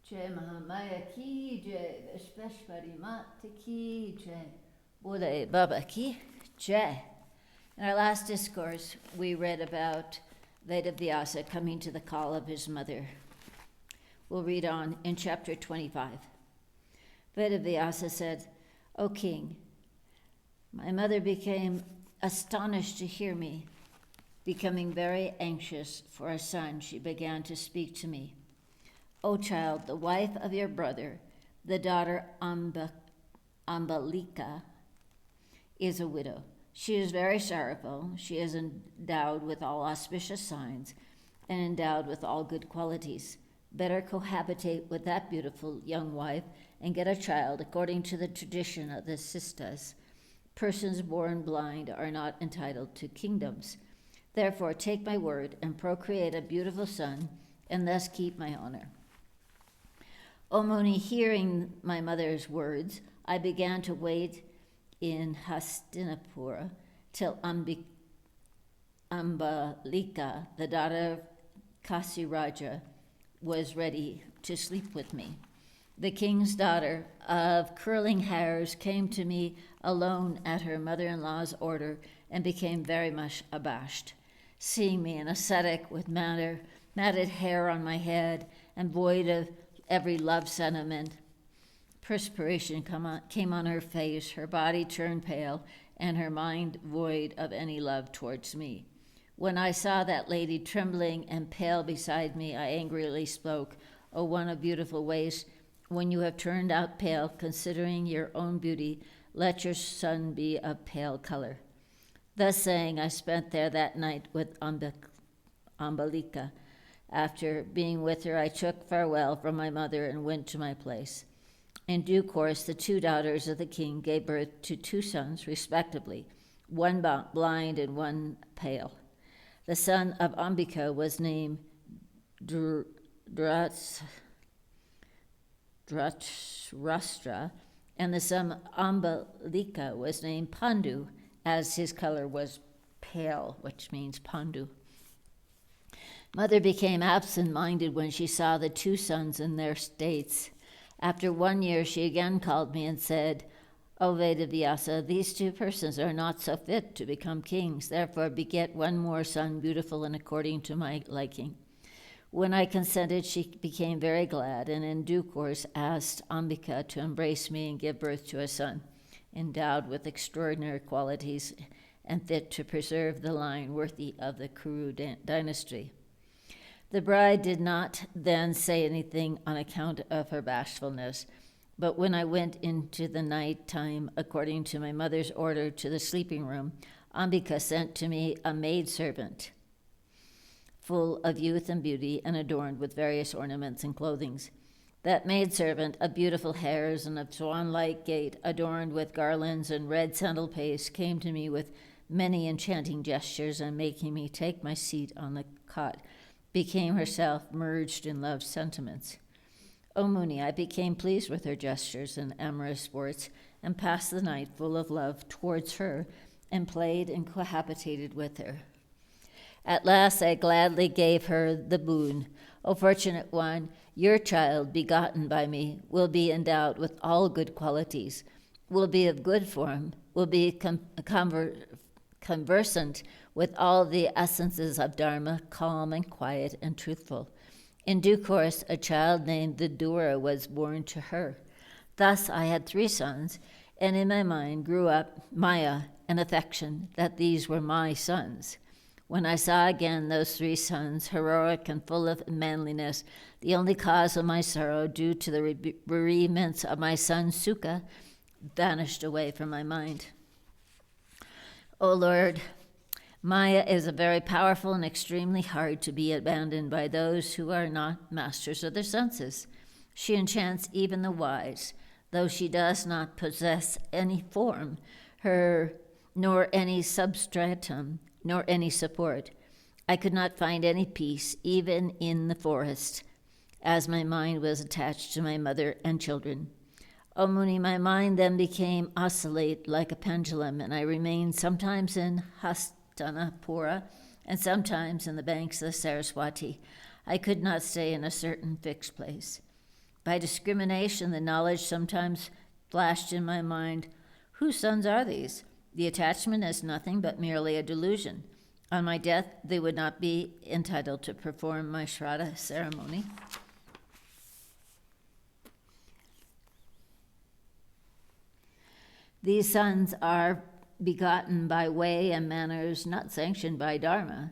Jai Mahamaya ki jai, Vishveshwari Mata ki jai, Bode Baba ki jai. In our last discourse, we read about Veda Vyasa coming to the call of his mother. We'll read on in chapter 25. Veda Vyasa said, "O king, my mother became astonished to hear me. Becoming very anxious for a son, she began to speak to me. O child, the wife of your brother, the daughter Ambalika, is a widow. She is very sorrowful. She is endowed with all auspicious signs and endowed with all good qualities. Better cohabitate with that beautiful young wife and get a child according to the tradition of the sistas. Persons born blind are not entitled to kingdoms. Therefore, take my word and procreate a beautiful son, and thus keep my honor." O Muni, hearing my mother's words, I began to wait in Hastinapura till Ambalika, the daughter of Kasiraja, was ready to sleep with me. The king's daughter of curling hairs came to me alone at her mother-in-law's order and became very much abashed. Seeing me an ascetic with matted hair on my head and void of every love sentiment, perspiration came on her face, her body turned pale, and her mind void of any love towards me. When I saw that lady trembling and pale beside me, I angrily spoke, "O one of beautiful ways, when you have turned out pale, considering your own beauty, let your son be of pale color." Thus saying, I spent there that night with Ambalika. After being with her, I took farewell from my mother and went to my place. In due course, the two daughters of the king gave birth to two sons, respectively, one blind and one pale. The son of Ambika was named Dhritarashtra, and the son of Ambalika was named Pandu, as his color was pale, which means Pandu. Mother became absent-minded when she saw the two sons in their states. After 1 year, she again called me and said, "O Veda Vyasa, these two persons are not so fit to become kings. Therefore, beget one more son, beautiful and according to my liking." When I consented, she became very glad, and in due course asked Ambika to embrace me and give birth to a son, endowed with extraordinary qualities and fit to preserve the line worthy of the Kuru dynasty. The bride did not then say anything on account of her bashfulness, but when I went into the night time, according to my mother's order, to the sleeping room, Ambika sent to me a maidservant, full of youth and beauty and adorned with various ornaments and clothings. That maidservant, of beautiful hairs and of swan-like gait, adorned with garlands and red sandal paste, came to me with many enchanting gestures, and making me take my seat on the cot, became herself merged in love sentiments. O Muni, I became pleased with her gestures and amorous sports, and passed the night full of love towards her, and played and cohabitated with her. At last I gladly gave her the boon. O fortunate one, your child, begotten by me, will be endowed with all good qualities, will be of good form, will be conversant with all the essences of Dharma, calm and quiet and truthful. In due course, a child named Vidura was born to her. Thus I had 3 sons, and in my mind grew up Maya and affection that these were my sons. When I saw again those 3 sons, heroic and full of manliness, the only cause of my sorrow, due to the bereavements of my son Sukha, vanished away from my mind. O Lord, Maya is very powerful and extremely hard to be abandoned by those who are not masters of their senses. She enchants even the wise, though she does not possess any form, nor any substratum, nor any support. I could not find any peace, even in the forest, as my mind was attached to my mother and children. O Muni, my mind then became oscillate like a pendulum, and I remained sometimes in Hastinapura and sometimes in the banks of the Saraswati. I could not stay in a certain fixed place. By discrimination, the knowledge sometimes flashed in my mind, whose sons are these? The attachment is nothing but merely a delusion. On my death, they would not be entitled to perform my Shraddha ceremony. These sons are begotten by way and manners not sanctioned by Dharma.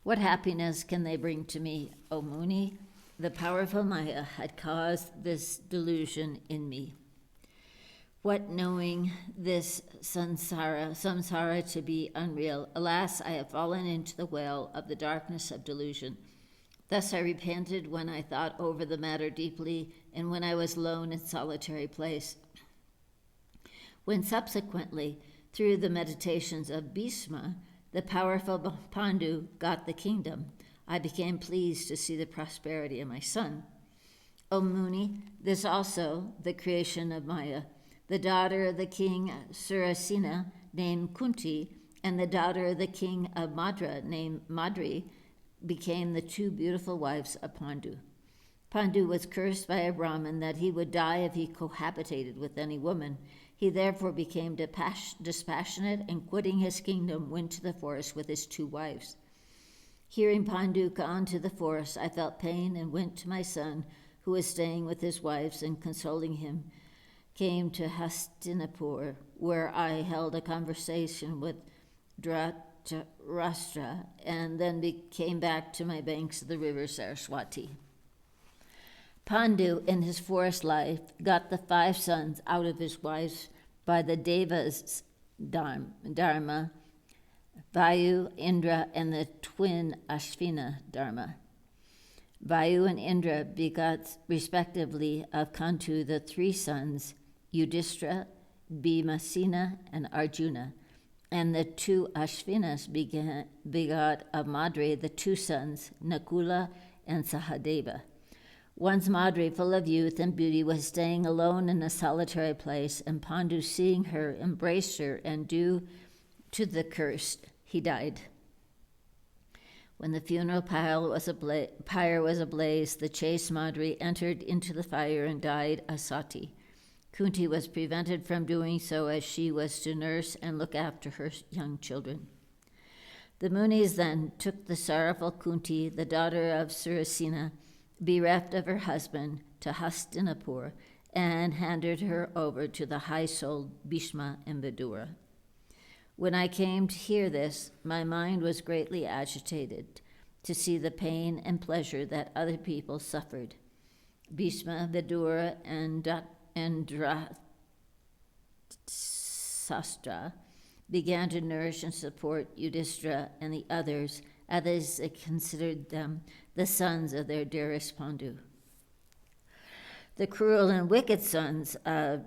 What happiness can they bring to me, O Muni? The powerful Maya had caused this delusion in me. What knowing this samsara to be unreal? Alas, I have fallen into the well of the darkness of delusion. Thus I repented when I thought over the matter deeply, and when I was alone in solitary place. When subsequently, through the meditations of Bhishma, the powerful Pandu got the kingdom, I became pleased to see the prosperity of my son. O Muni, this also, the creation of Maya, the daughter of the king Surasena, named Kunti, and the daughter of the king of Madra, named Madri, became the two beautiful wives of Pandu. Pandu was cursed by a Brahmin that he would die if he cohabitated with any woman. He therefore became dispassionate, and quitting his kingdom, went to the forest with his two wives. Hearing Pandu gone to the forest, I felt pain and went to my son, who was staying with his wives, and consoling him, came to Hastinapur, where I held a conversation with Dhritarashtra, and then came back to my banks of the river Saraswati. Pandu, in his forest life, got the 5 sons out of his wives by the Devas' dharma, Vayu, Indra, and the twin Ashvina dharma. Vayu and Indra begot respectively of Kantu the 3 sons, Yudhishthira, Bhimasena, and Arjuna, and the 2 Ashvinas begot of Madri the 2 sons, Nakula and Sahadeva. Once Madri, full of youth and beauty, was staying alone in a solitary place, and Pandu, seeing her, embraced her, and due to the curse, he died. When the funeral pyre was ablaze, the chaste Madri entered into the fire and died a sati. Kunti was prevented from doing so, as she was to nurse and look after her young children. The Munis then took the sorrowful Kunti, the daughter of Surasena, bereft of her husband, to Hastinapur, and handed her over to the high-souled Bhishma and Vidura. When I came to hear this, my mind was greatly agitated to see the pain and pleasure that other people suffered. Bhishma, Vidura, and Dhritarashtra began to nourish and support Yudhishthira and the others, as they considered them the sons of their dearest Pandu. The cruel and wicked sons of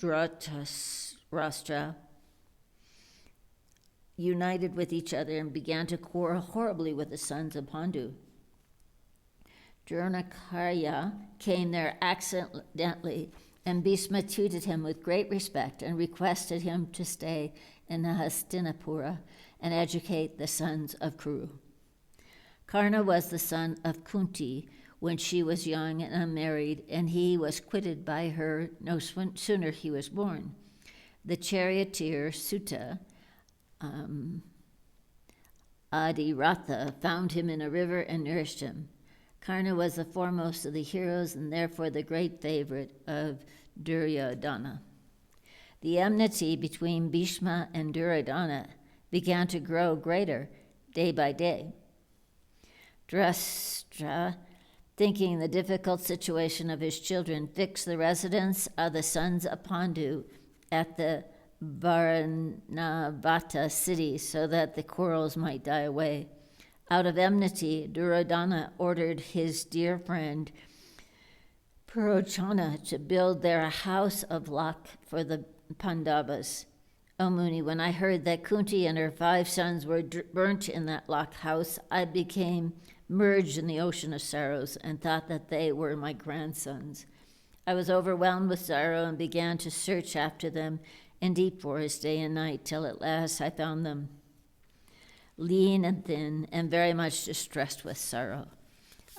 Dhritarashtra united with each other and began to quarrel horribly with the sons of Pandu. Dronakarya came there accidentally, and Bhishma treated him with great respect and requested him to stay in Hastinapura and educate the sons of Kuru. Karna was the son of Kunti when she was young and unmarried, and he was quitted by her no sooner he was born. The charioteer Sutta, Adiratha, found him in a river and nourished him. Karna was the foremost of the heroes and therefore the great favorite of Duryodhana. The enmity between Bhishma and Duryodhana began to grow greater day by day. Dhritarashtra, thinking the difficult situation of his children, fixed the residence of the sons of Pandu at the Varanavata city so that the quarrels might die away. Out of enmity, Duryodhana ordered his dear friend Purochana to build there a house of luck for the Pandavas. O Muni, when I heard that Kunti and her 5 sons were burnt in that locked house, I became merged in the ocean of sorrows and thought that they were my grandsons. I was overwhelmed with sorrow and began to search after them in deep forest day and night, till at last I found them lean and thin and very much distressed with sorrow.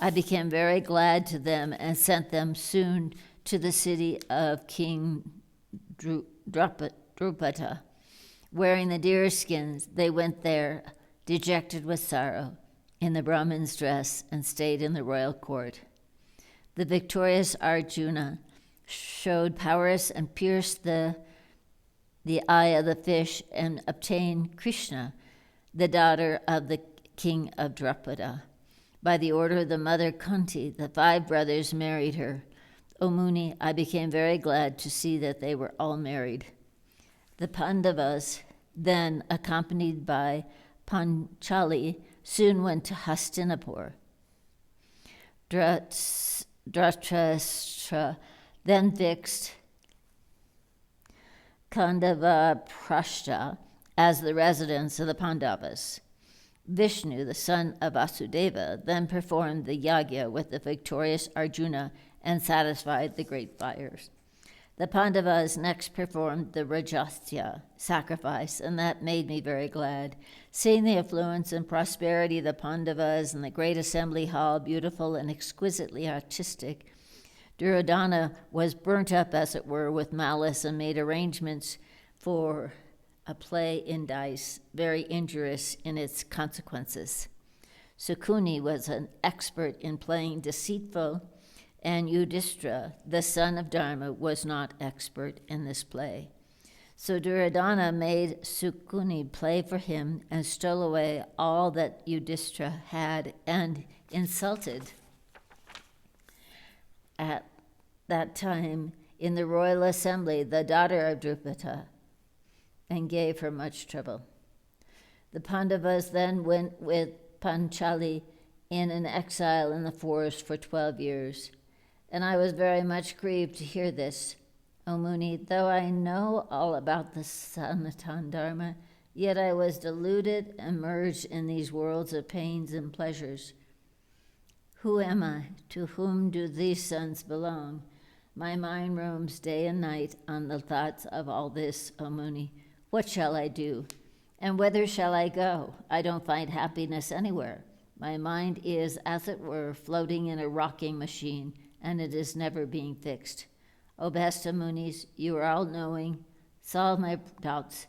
I became very glad to them and sent them soon to the city of King Drupada. Wearing the deer skins, they went there, dejected with sorrow, in the Brahmin's dress, and stayed in the royal court. The victorious Arjuna showed prowess and pierced the eye of the fish and obtained Krishna, the daughter of the king of Drupada. By the order of the mother Kunti, the 5 brothers married her. O Muni, I became very glad to see that they were all married. The Pandavas, then accompanied by Panchali, soon went to Hastinapur. Dhritarashtra then fixed Kandavaprashta as the residence of the Pandavas. Vishnu, the son of Vasudeva, then performed the yagya with the victorious Arjuna and satisfied the great fires. The Pandavas next performed the Rajasya sacrifice, and that made me very glad. Seeing the affluence and prosperity of the Pandavas and the great assembly hall, beautiful and exquisitely artistic, Duryodhana was burnt up, as it were, with malice and made arrangements for a play in dice, very injurious in its consequences. Sukuni was an expert in playing deceitful, and Yudhishthira, the son of Dharma, was not expert in this play. So Duryodhana made Sukuni play for him and stole away all that Yudhishthira had and insulted at that time in the royal assembly the daughter of Drupada, and gave her much trouble. The Pandavas then went with Panchali in an exile in the forest for 12 years, and I was very much grieved to hear this. O Muni, though I know all about the Sanatana Dharma, yet I was deluded and merged in these worlds of pains and pleasures. Who am I? To whom do these sons belong? My mind roams day and night on the thoughts of all this, O Muni. What shall I do? And whither shall I go? I don't find happiness anywhere. My mind is, as it were, floating in a rocking machine, and it is never being fixed. O best of Munis, you are all-knowing. Solve my doubts,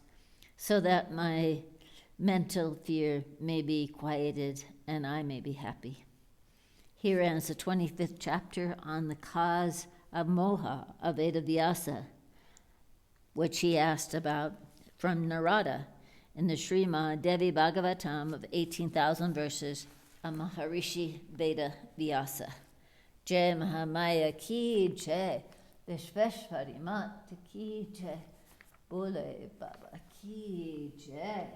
so that my mental fear may be quieted and I may be happy. Here ends the 25th chapter on the cause of moha of Veda vyasa, which he asked about from Narada in the Srimad Devi Bhagavatam of 18,000 verses of Maharishi Veda vyasa. Jai Mahamaya ki jai, Vishveshwari Mata ki jai, Bole Baba ki jai.